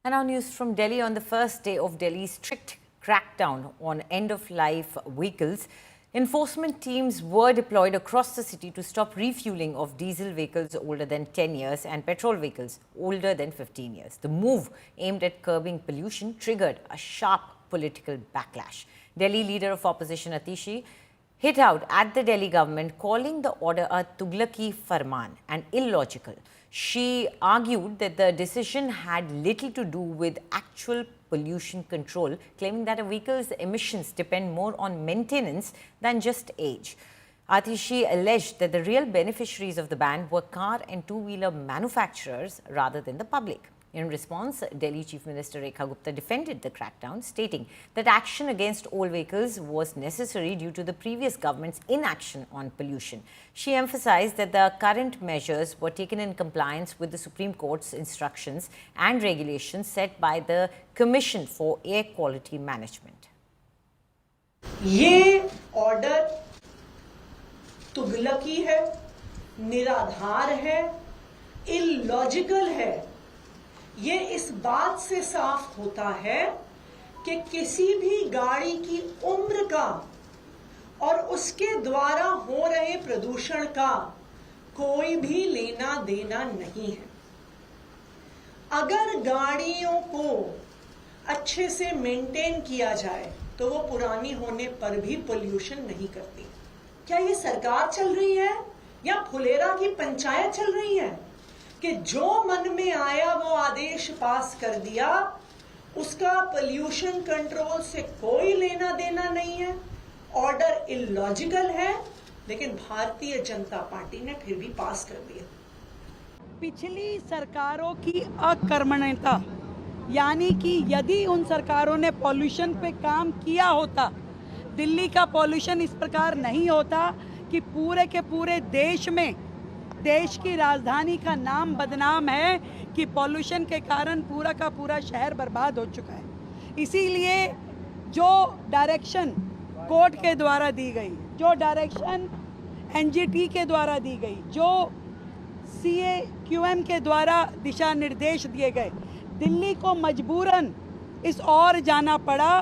And our news from Delhi on the first day of Delhi's strict crackdown on end-of-life vehicles. Enforcement teams were deployed across the city to stop refueling of diesel vehicles older than 10 years and petrol vehicles older than 15 years. The move, aimed at curbing pollution, triggered a sharp political backlash. Delhi leader of opposition Atishi hit out at the Delhi government, calling the order a Tughlaqi Farman and illogical. She argued that the decision had little to do with actual pollution control, claiming that a vehicle's emissions depend more on maintenance than just age. Atishi alleged that the real beneficiaries of the ban were car and two-wheeler manufacturers rather than the public. In response, Delhi Chief Minister Rekha Gupta defended the crackdown, stating that action against all vehicles was necessary due to the previous government's inaction on pollution. She emphasized that the current measures were taken in compliance with the Supreme Court's instructions and regulations set by the Commission for Air Quality Management. ये order तुगलकी है, निराधार है, illogical है। ये इस बात से साफ होता है कि किसी भी गाड़ी की उम्र का और उसके द्वारा हो रहे प्रदूषण का कोई भी लेना देना नहीं है। अगर गाड़ियों को अच्छे से मेंटेन किया जाए तो वो पुरानी होने पर भी पोल्यूशन नहीं करती। क्या ये सरकार चल रही है या फुलेरा की पंचायत चल रही है कि जो मन में आया वो आदेश पास कर दिया, उसका पोल्यूशन कंट्रोल से कोई लेना देना नहीं है। ऑर्डर इलॉजिकल है, लेकिन भारतीय जनता पार्टी ने फिर भी पास कर दिया। पिछली सरकारों की अकर्मण्यता, यानी कि यदि उन सरकारों ने पॉल्यूशन पे काम किया होता, दिल्ली का पॉल्यूशन इस प्रकार नहीं होता कि पूरे के पूरे देश में, देश की राजधानी का नाम बदनाम है कि पॉल्यूशन के कारण पूरा का पूरा शहर बर्बाद हो चुका है। इसीलिए जो डायरेक्शन कोर्ट के द्वारा दी गई, जो डायरेक्शन एनजीटी के द्वारा दी गई, जो CAQM के द्वारा दिशा निर्देश दिए गए, दिल्ली को मजबूरन इस ओर जाना पड़ा